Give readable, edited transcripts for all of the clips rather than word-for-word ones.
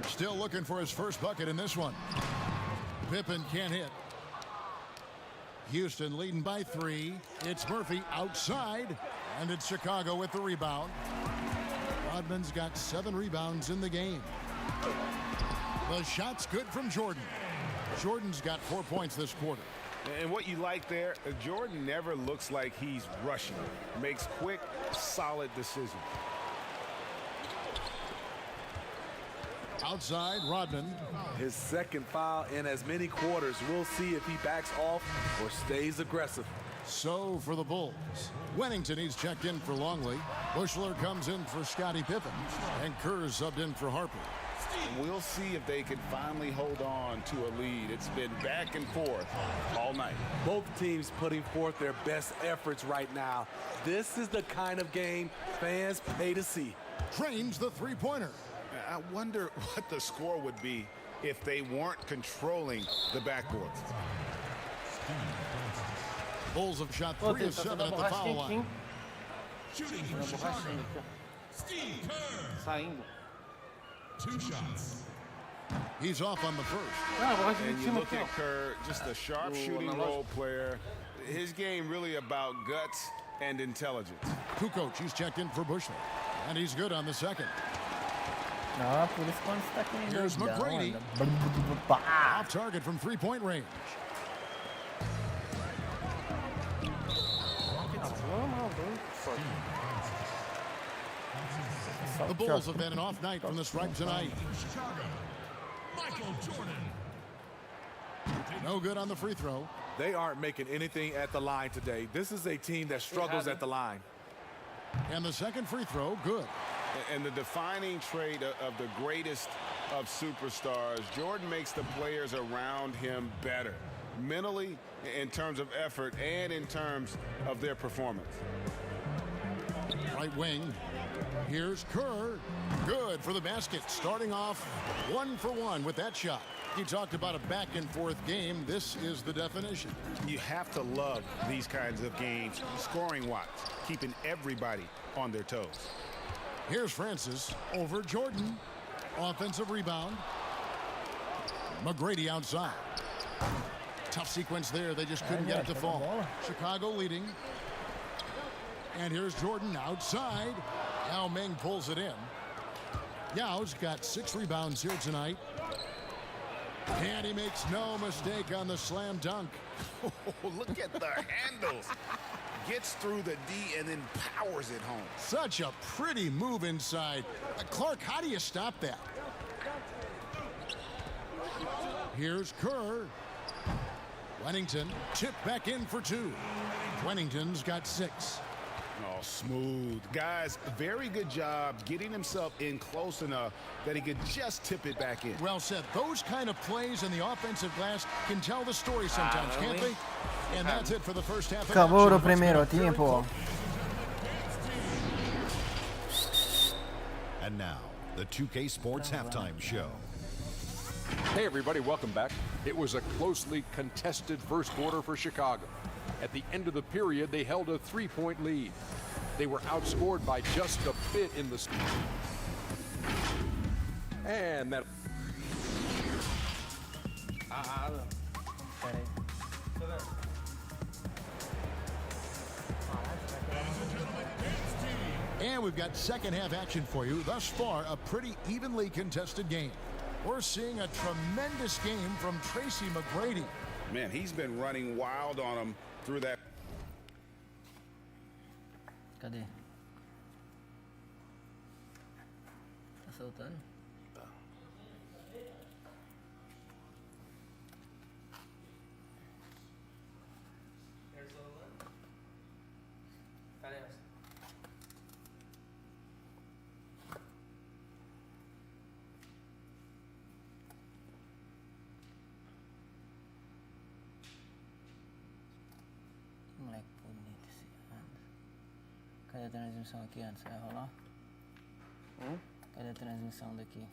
Still looking for his first bucket in this one. Pippen can't hit. Houston leading by 3. It's Murphy outside, and it's Chicago with the rebound. Rodman's got 7 rebounds in the game. The shot's good from Jordan. Jordan's got 4 points this quarter. And what you like there, Jordan never looks like he's rushing. Makes quick, solid decisions. Outside, Rodman. His second foul in as many quarters. We'll see if he backs off or stays aggressive. So for the Bulls, Wennington, he's checked in for Longley. Bushler comes in for Scottie Pippen. And Kerr subbed in for Harper. We'll see if they can finally hold on to a lead. It's been back and forth all night. Both teams putting forth their best efforts right now. This is the kind of game fans pay to see. Trains the three-pointer. I wonder what the score would be if they weren't controlling the backboard. Bulls have shot 3 of 7 at the foul line. Shooting Steve Kerr. Saindo. 2 shots. He's off on the first. And you look at Kerr, just a sharp shooting role player. His game really about guts and intelligence. Kukoc, he's checked in for Bushler. And he's good on the second. Ah, por isso quando está aqui. Here's McGrady. Off target from 3-point range. The Bulls have had an off night from the stripe tonight. Chicago. Michael Jordan. No good on the free throw. They aren't making anything at the line today. This is a team that struggles at the line. And the second free throw, good. And the defining trait of the greatest of superstars, Jordan makes the players around him better. Mentally, in terms of effort, and in terms of their performance. Right wing. Here's Kerr. Good for the basket. Starting off 1 for 1 with that shot. He talked about a back-and-forth game. This is the definition. You have to love these kinds of games, scoring-wise, keeping everybody on their toes. Here's Francis over Jordan. Offensive rebound. McGrady outside. Tough sequence there. They just couldn't get it to fall. Chicago leading. And here's Jordan outside. Yao Ming pulls it in. Yao's got 6 rebounds here tonight. And he makes no mistake on the slam dunk. Oh, look at the handles. Gets through the D and then powers it home. Such a pretty move inside. Clark, how do you stop that? Here's Kerr. Wennington tipped back in for 2. Wennington's got 6. Oh, smooth. Guys, very good job getting himself in close enough that he could just tip it back in. Well said. Those kind of plays in the offensive glass can tell the story sometimes, can't they? And that's it for the first half of Acabou o primeiro tempo. And now, the 2K Sports Halftime Show. Hey everybody, welcome back. It was a closely contested first quarter for Chicago. At the end of the period, they held a 3-point lead. They were outscored by just a bit in the... And that... And we've got second half action for you. Thus far, a pretty evenly contested game. We're seeing a tremendous game from Tracy McGrady. Man, he's been running wild on him through that. Cadê? Tá soltando? Moleque bonito esse ano. Cadê a transmissão aqui antes? Vai rolar? Cadê a transmissão daqui?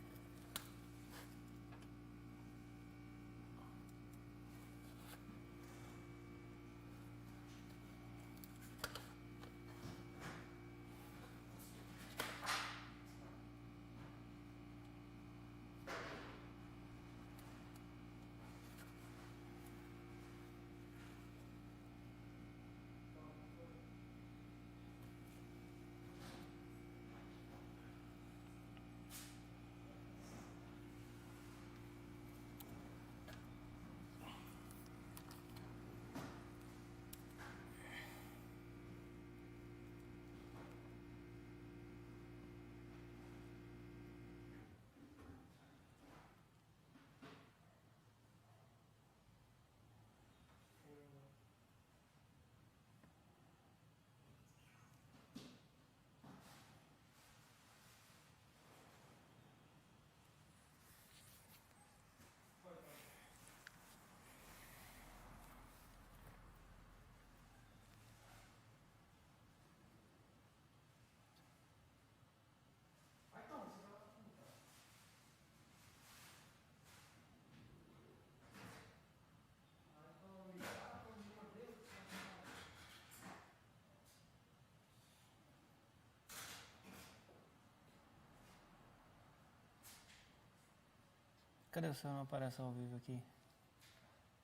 Cadê o seu? Não aparece ao vivo aqui.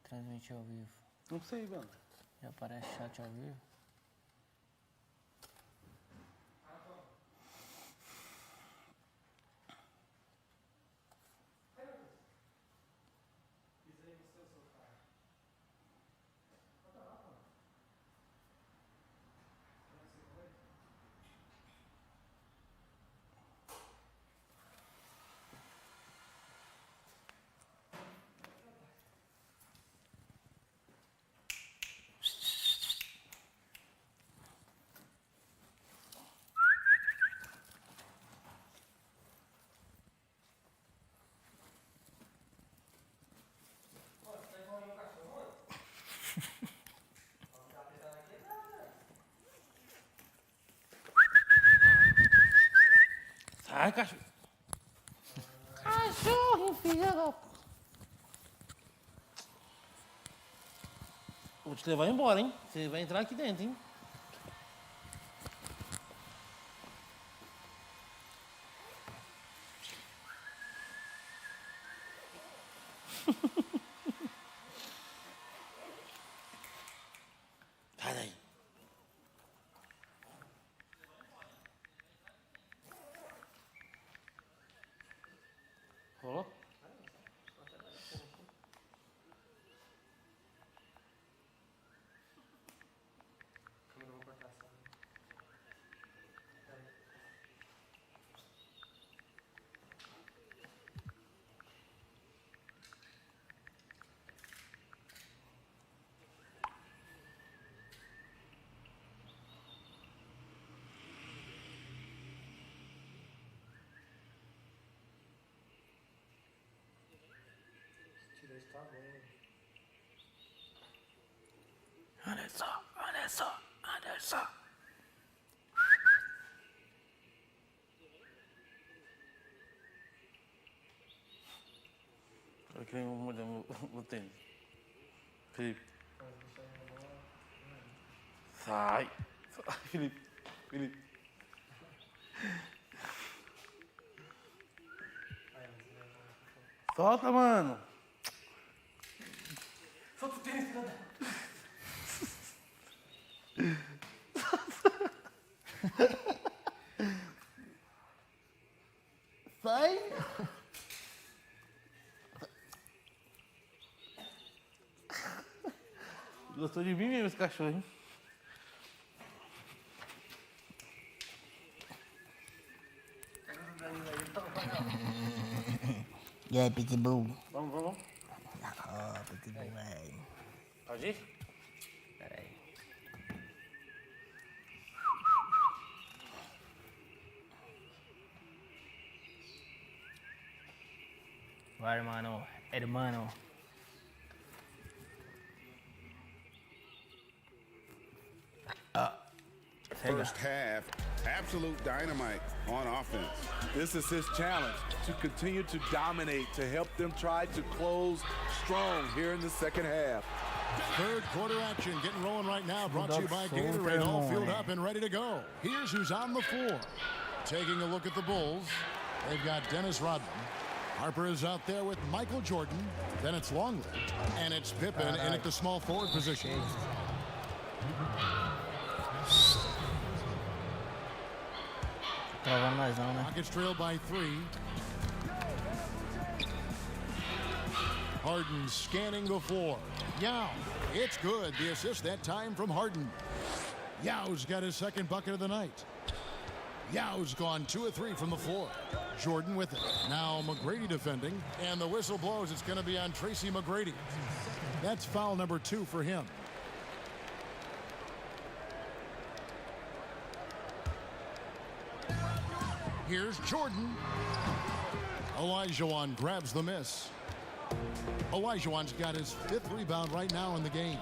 Transmitir ao vivo. Não sei, mano. Já aparece chat ao vivo. Sai, cachorro. Cachorro, filha da... Vou te levar embora, hein? Você vai entrar aqui dentro, hein? Sai daí. Rolou? Olha só, olha só, olha só. Eu queria mudar o tênis. Felipe. Sai. Sai, Felipe. Felipe. Solta, mano. Solta o tênis, filha da... Sai! Gostou de mim mesmo esse cachorro, hein? E aí, Pitbull? Vamos. Ó, Pitbull, velho. Pode ir? Pera aí. Vai, hermano. First half, absolute dynamite on offense. This is his challenge, to continue to dominate, to help them try to close strong here in the second half. Third quarter action getting rolling right now. Brought to you by Gatorade. All filled up and ready to go. Here's who's on the floor. Taking a look at the Bulls. They've got Dennis Rodman. Harper is out there with Michael Jordan. Then it's Longley. And it's Pippen in at the small forward position. Travando mais não, né? Rockets trailed by 3. Harden scanning the floor. Yao, it's good. The assist that time from Harden. Yao's got his second bucket of the night. Yao's gone 2 of 3 from the floor. Jordan with it. Now McGrady defending. And the whistle blows. It's going to be on Tracy McGrady. That's foul number 2 for him. Here's Jordan. Olajuwon grabs the miss. Olajuwon's got his 5th rebound right now in the game.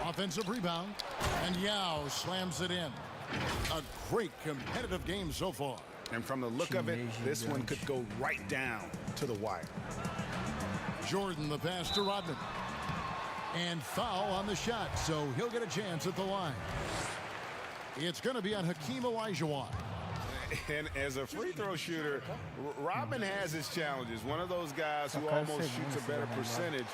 Offensive rebound. And Yao slams it in. A great competitive game so far. And from the look of it, this one could go right down to the wire. Jordan the pass to Rodman. And foul on the shot, so he'll get a chance at the line. It's going to be on Hakeem Olajuwon. And as a free throw shooter, Rodman has his challenges. One of those guys who almost shoots a better percentage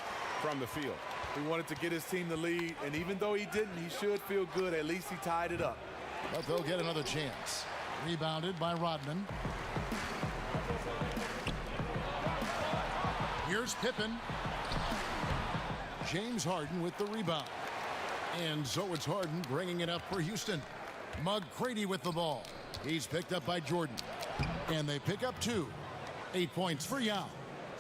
from the field. He wanted to get his team the lead, and even though he didn't, he should feel good. At least he tied it up. But they'll get another chance. Rebounded by Rodman. Here's Pippen. James Harden with the rebound. And so it's Harden bringing it up for Houston. McGrady with the ball. He's picked up by Jordan. And they pick up 2. 8 points for Yao.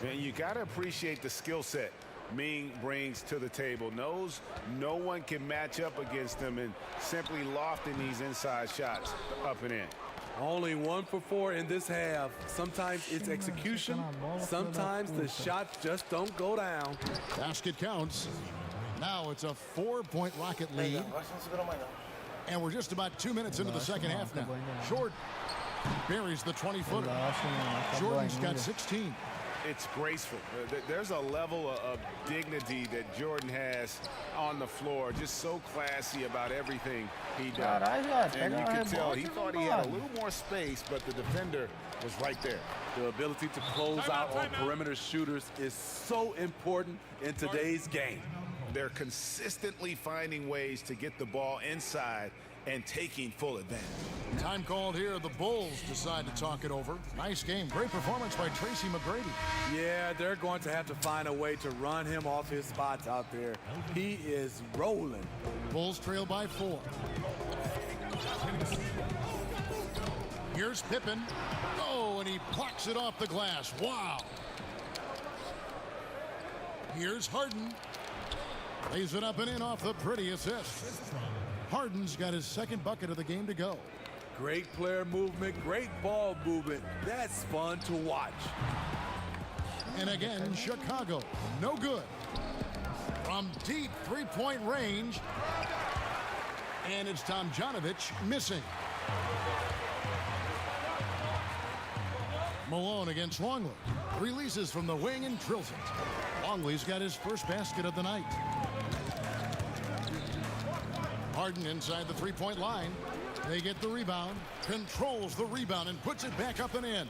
And you got to appreciate the skill set Ming brings to the table. Knows no one can match up against him and simply lofting these inside shots up and in. Only 1 for 4 in this half. Sometimes it's execution. Sometimes the shots just don't go down. Basket counts. Now it's a 4-point Rocket lead. And we're just about 2 minutes into the second half now. Jordan buries the 20-footer. Jordan's got 16. It's graceful. There's a level of dignity that Jordan has on the floor. Just so classy about everything he does. And you can tell he thought he had a little more space, but the defender was right there. The ability to close out on perimeter shooters is so important in today's game. They're consistently finding ways to get the ball inside and taking full advantage. Time called here. The Bulls decide to talk it over. Nice game. Great performance by Tracy McGrady. Yeah, they're going to have to find a way to run him off his spots out there. He is rolling. Bulls trail by 4. Here's Pippen. Oh, and he plucks it off the glass. Wow. Here's Harden. Lays it up and in off the pretty assist. Harden's got his second bucket of the game to go. Great player movement, great ball movement. That's fun to watch. And again, Chicago, no good. From deep three-point range. And it's Tomjanovich missing. Malone against Longley. Releases from the wing and drills it. Longley's got his first basket of the night. Harden inside the three-point line. They get the rebound, controls the rebound, and puts it back up and in.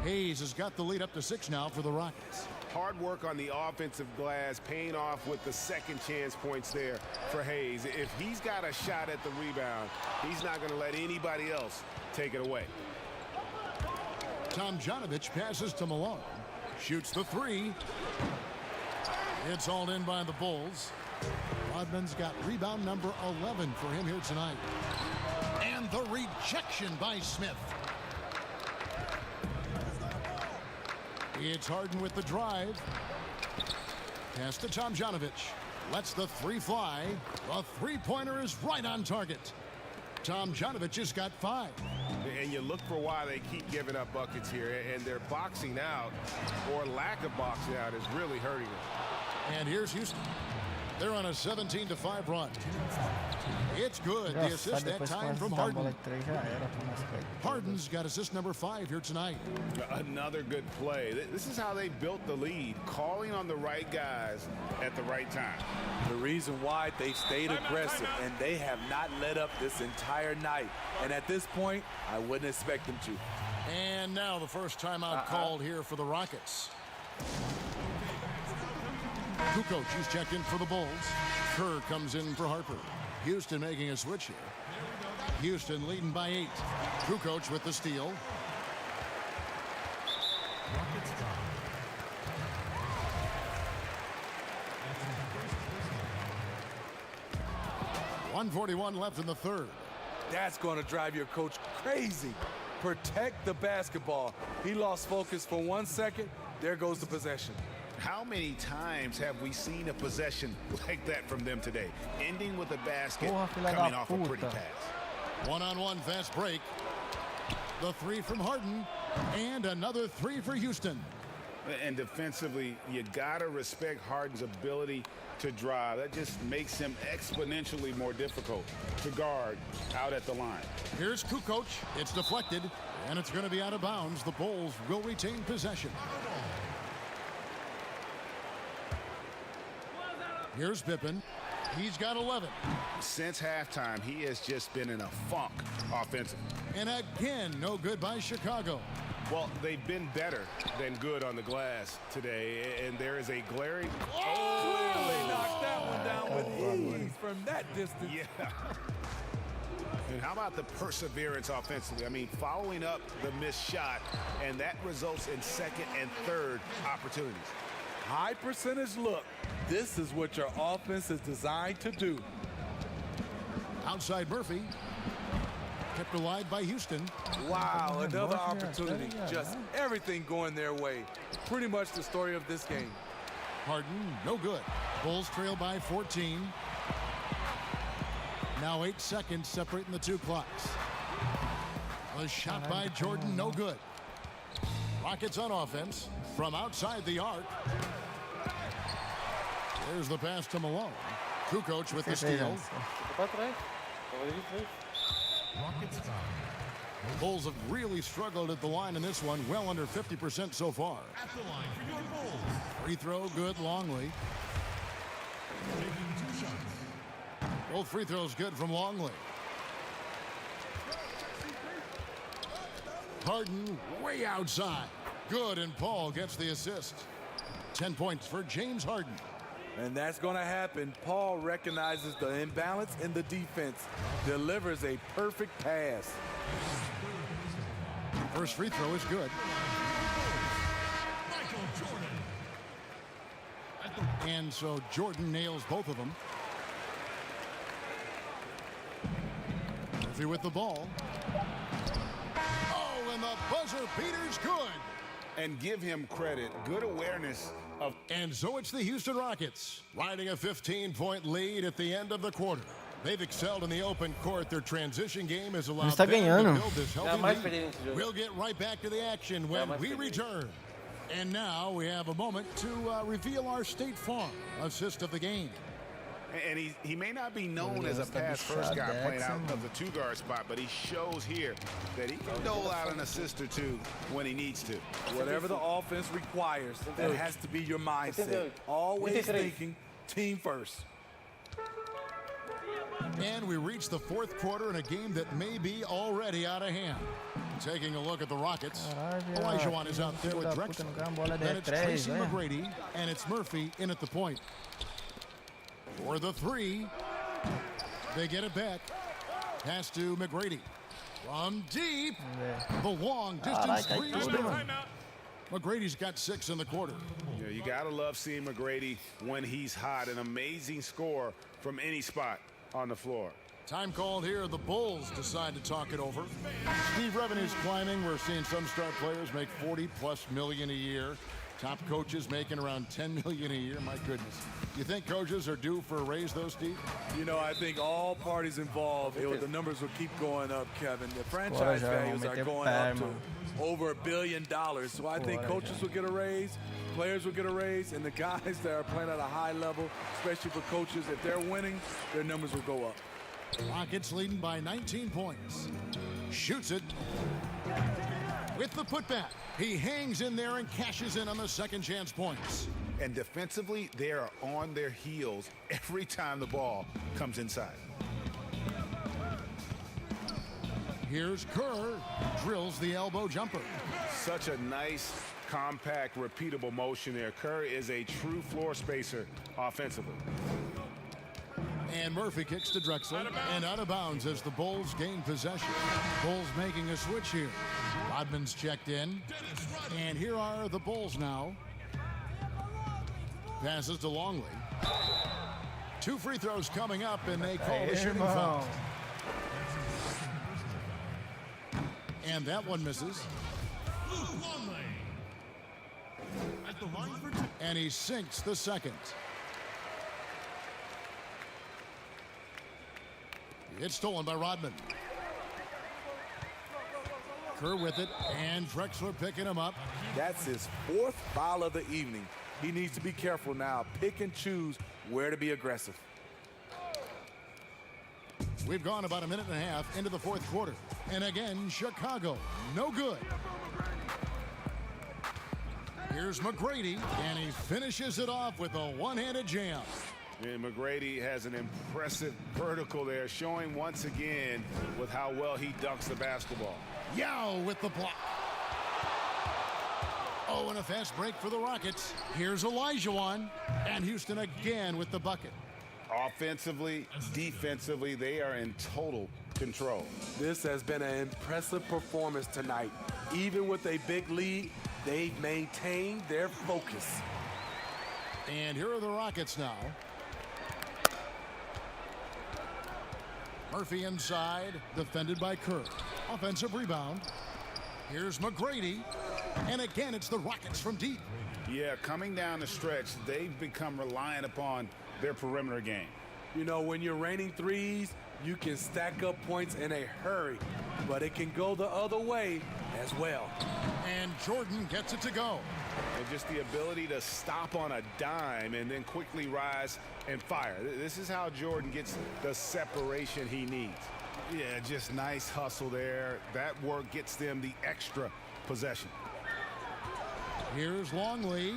Hayes has got the lead up to 6 now for the Rockets. Hard work on the offensive glass, paying off with the second chance points there for Hayes. If he's got a shot at the rebound, he's not going to let anybody else take it away. Tomjanovich passes to Malone. Shoots the 3. It's hauled in by the Bulls. Rodman's got rebound number 11 for him here tonight. And the rejection by Smith. It's Harden with the drive. Pass to Tomjanovich. Lets the 3 fly. The three-pointer is right on target. Tomjanovich has got 5. And you look for why they keep giving up buckets here. And their boxing out, or lack of boxing out, is really hurting them. And here's Houston. They're on a 17-5 run. It's good. The assist that time from Harden. Harden's got assist number 5 here tonight. Another good play. This is how they built the lead, calling on the right guys at the right time. The reason why they stayed aggressive, and they have not let up this entire night. And at this point, I wouldn't expect them to. And now the first timeout called here for the Rockets. Kukoc is checked in for the Bulls. Kerr comes in for Harper. Houston making a switch here. Houston leading by 8. Kukoc with the steal. .141 left in the third. That's going to drive your coach crazy. Protect the basketball. He lost focus for 1 second. There goes the possession. How many times have we seen a possession like that from them today? Ending with a basket, coming off a pretty pass. One-on-one fast break. The 3 from Harden. And another 3 for Houston. And defensively, you got to respect Harden's ability to drive. That just makes him exponentially more difficult to guard out at the line. Here's Kukoc. It's deflected, and it's going to be out of bounds. The Bulls will retain possession. Here's Pippen. He's got 11. Since halftime, he has just been in a funk offensively. And again, no good by Chicago. Well, they've been better than good on the glass today, and there is a glaring... Clearly knocked that one down with ease from that distance. Yeah. And how about the perseverance offensively? I mean, following up the missed shot, and that results in second and third opportunities. High percentage look. This is what your offense is designed to do. Outside Murphy. Kept alive by Houston. Wow, another opportunity. Just everything going their way. Pretty much the story of this game. Harden, no good. Bulls trail by 14. Now 8 seconds separating the two clocks. A shot by Jordan, no good. Rockets on offense from outside the arc. There's the pass to Malone. Kukoc with the steal. Rockets foul. Bulls have really struggled at the line in this one, well under 50% so far. At the line for your Bulls. Free throw, good, Longley. Taking 2 shots. Both free throws good from Longley. Harden way outside. Good, and Paul gets the assist. 10 points for James Harden. And that's going to happen. Paul recognizes the imbalance in the defense, delivers a perfect pass. First free throw is good. Michael Jordan. And so Jordan nails both of them. Murphy with the ball. Oh, and the buzzer beater's good. And give him credit. Good awareness of... And so it's the Houston Rockets riding a 15-point lead at the end of the quarter. They've excelled in the open court. Their transition game has allowed them to build this healthy lead. We'll get right back to the action when we return. And now we have a moment to reveal our State Farm assist of the game. And he may not be known as a pass-first guy playing out of the two-guard spot, but he shows here that he can dole out an assist or two when he needs to. Whatever the offense requires, that has to be your mindset. Always thinking team first. And we reach the fourth quarter in a game that may be already out of hand. Taking a look at the Rockets, Olajuwon is out there with Drexler. Then it's Tracy McGrady, and it's Murphy in at the point. For the three, they get it back. Pass to McGrady. From deep, the long distance three is good. McGrady's got 6 in the quarter. Yeah, you got to love seeing McGrady when he's hot. An amazing score from any spot on the floor. Time called here. The Bulls decide to talk it over. Steve, revenue's climbing. We're seeing some star players make $40+ million a year. Top coaches making around $10 million a year. My goodness. You think coaches are due for a raise, though, Steve? You know, I think all parties involved, the numbers will keep going up, Kevin. The franchise values are going up to over $1 billion. So I think coaches will get a raise, players will get a raise, and the guys that are playing at a high level, especially for coaches, if they're winning, their numbers will go up. Rockets leading by 19 points. Shoots it. With the putback, he hangs in there and cashes in on the second chance points. And defensively, they are on their heels every time the ball comes inside. Here's Kerr, drills the elbow jumper. Such a nice, compact, repeatable motion there. Kerr is a true floor spacer offensively. And Murphy kicks to Drexler, and out of bounds as the Bulls gain possession. Bulls making a switch here. Rodman's checked in, and here are the Bulls now. Passes to Longley. 2 free throws coming up, and they call the shooting foul. And that one misses. At the line for 2. And he sinks the second. It's stolen by Rodman. Kerr with it, and Drexler picking him up. That's his 4th foul of the evening. He needs to be careful now. Pick and choose where to be aggressive. We've gone about a minute and a half into the fourth quarter. And again, Chicago, no good. Here's McGrady, and he finishes it off with a one-handed jam. And McGrady has an impressive vertical there, showing once again with how well he dunks the basketball. Yao with the block. Oh, and a fast break for the Rockets. Here's Olajuwon. And Houston again with the bucket. Offensively, defensively, they are in total control. This has been an impressive performance tonight. Even with a big lead, they've maintained their focus. And here are the Rockets now. Murphy inside, defended by Kerr. Offensive rebound. Here's McGrady. And again, it's the Rockets from deep. Yeah, coming down the stretch, they've become reliant upon their perimeter game. You know, when you're raining threes, you can stack up points in a hurry, but it can go the other way as well. And Jordan gets it to go. And just the ability to stop on a dime and then quickly rise and fire. This is how Jordan gets the separation he needs. Yeah, just nice hustle there. That work gets them the extra possession. Here's Longley.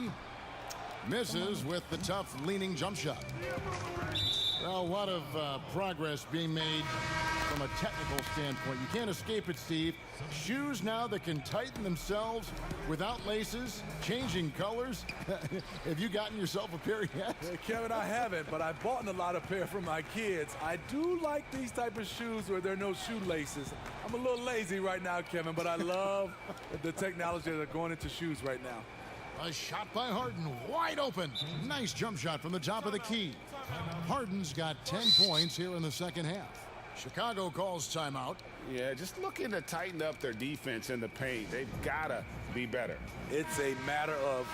Misses with the tough leaning jump shot. Well, a lot of progress being made from a technical standpoint. You can't escape it, Steve. Shoes now that can tighten themselves without laces, changing colors. Have you gotten yourself a pair yet? Yeah, Kevin, I haven't, but I've bought a lot of pair for my kids. I do like these type of shoes where there are no shoelaces. I'm a little lazy right now, Kevin, but I love the technology that are going into shoes right now. A shot by Harden, wide open. Nice jump shot from the top of the key. Harden's got 10 points here in the second half. Chicago calls timeout. Yeah, just looking to tighten up their defense in the paint. They've got to be better. It's a matter of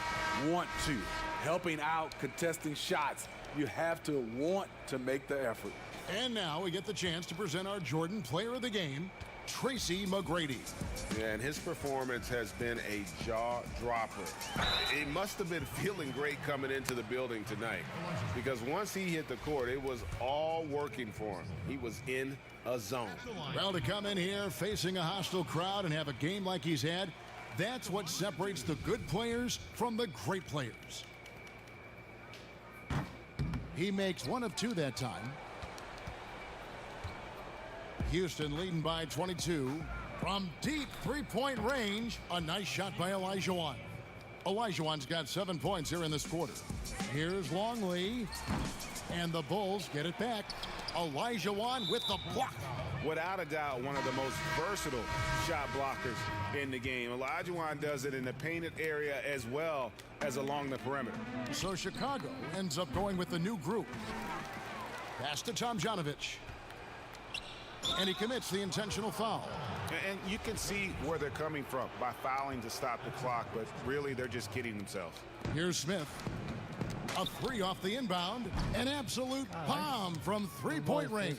want to. Helping out, contesting shots. You have to want to make the effort. And now we get the chance to present our Jordan Player of the Game, Tracy McGrady. Yeah, and his performance has been a jaw-dropper. He must have been feeling great coming into the building tonight, because once he hit the court, it was all working for him. He was in a zone. Well, to come in here facing a hostile crowd and have a game like he's had, that's what separates the good players from the great players. He makes one of two that time. Houston leading by 22. From deep three-point range, a nice shot by Olajuwon. Olajuwon's got 7 points here in this quarter. Here's Longley, and the Bulls get it back. Olajuwon with the block. Without a doubt, one of the most versatile shot blockers in the game. Olajuwon does it in the painted area as well as along the perimeter. So Chicago ends up going with the new group. Pass to Tomjanovich. And he commits the intentional foul. And you can see where they're coming from by fouling to stop the clock, but really they're just kidding themselves. Here's Smith. A three off the inbound. An absolute bomb from three-point range.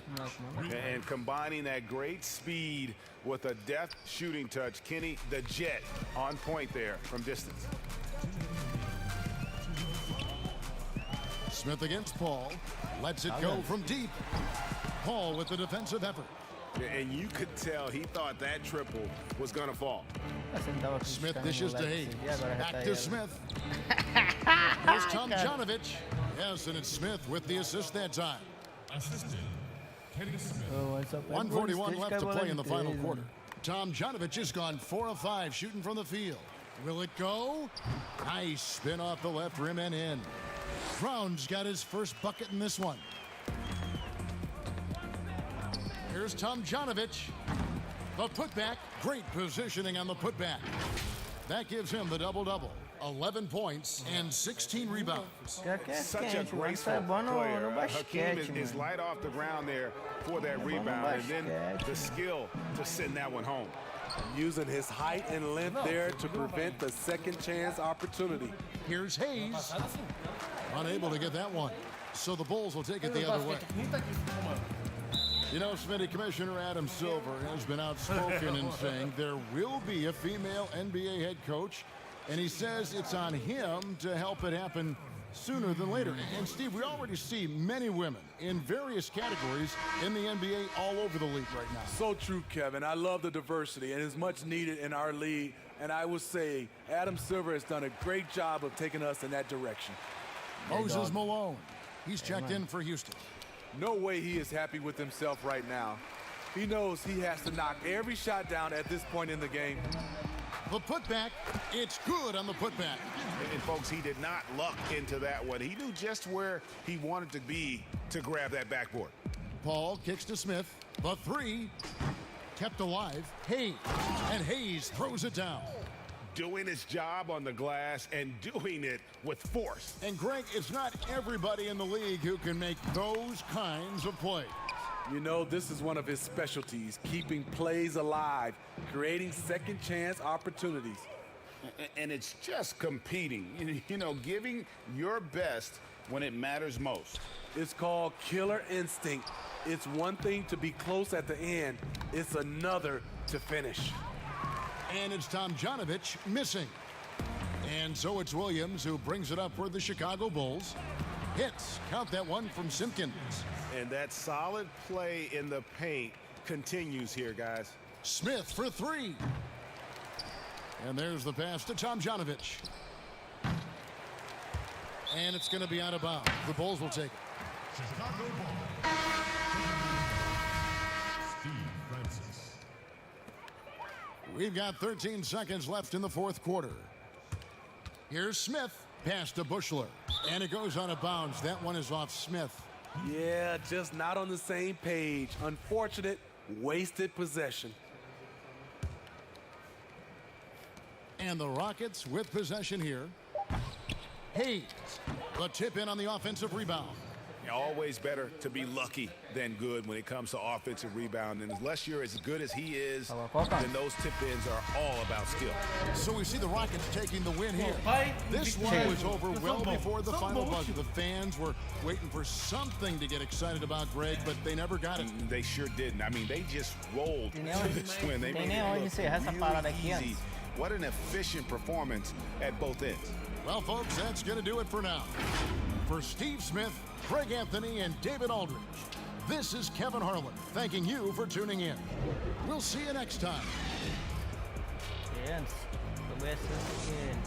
And combining that great speed with a deft shooting touch, Kenny the Jet on point there from distance. Smith against Paul. Lets it go from deep. Paul with the defensive effort. And you could tell he thought that triple was going to fall. Smith dishes to Hayes. Back to Smith. Here's Tomjanovich. Yes, and it's Smith with the assist that time. Assistant, Kenny Smith. 1:41 left to play in the final quarter. Tomjanovich has gone 4 of 5 shooting from the field. Will it go? Nice spin off the left rim and in. Brown's got his first bucket in this one. Here's Tomjanovich. The putback. Great positioning on the putback. That gives him the double-double. 11 points and 16 rebounds. Such a graceful player. Hakeem is light off the ground there for that rebound, and then the skill to send that one home. Using his height and length there to prevent the second chance opportunity. Here's Hayes. Unable to get that one. So the Bulls will take it the other way. You know, Smitty, Commissioner Adam Silver has been outspoken in saying there will be a female NBA head coach, and he says it's on him to help it happen sooner than later. And Steve, we already see many women in various categories in the NBA all over the league right now. So true, Kevin. I love the diversity, and it's much needed in our league. And I would say Adam Silver has done a great job of taking us in that direction. Moses Malone. He's checked in for Houston. No way he is happy with himself right now. He knows he has to knock every shot down at this point in the game. The putback, it's good on the putback. And folks, he did not luck into that one. He knew just where he wanted to be to grab that backboard. Paul kicks to Smith. The three kept alive. Hayes, and Hayes throws it down. Doing his job on the glass and doing it with force. And Greg, it's not everybody in the league who can make those kinds of plays. You know, this is one of his specialties, keeping plays alive, creating second chance opportunities. And it's just competing, you know, giving your best when it matters most. It's called killer instinct. It's one thing to be close at the end. It's another to finish. And it's Tomjanovich missing. And so it's Williams who brings it up for the Chicago Bulls. Hits, count that one from Simpkins. And that solid play in the paint continues here, guys. Smith for three. And there's the pass to Tomjanovich. And it's going to be out of bounds. The Bulls will take it. Chicago ball. Steve Francis. We've got 13 seconds left in the fourth quarter. Here's Smith. Pass to Bushler. And it goes out of bounds. That one is off Smith. Yeah, just not on the same page. Unfortunate, wasted possession. And the Rockets with possession here. Hayes, the tip in on the offensive rebound. Always better to be lucky than good when it comes to offensive rebound. And unless you're as good as he is, then those tip-ins are all about skill. So we see the Rockets taking the win here. This one was over well before the final buzzer. The fans were waiting for something to get excited about, Greg, but they never got it. They sure didn't. I mean, they just rolled to this win. They made it look really easy. What an efficient performance at both ends. Well, folks, that's going to do it for now. For Steve Smith, Craig Anthony, and David Aldridge, this is Kevin Harlan thanking you for tuning in. We'll see you next time. Yes, the best is again.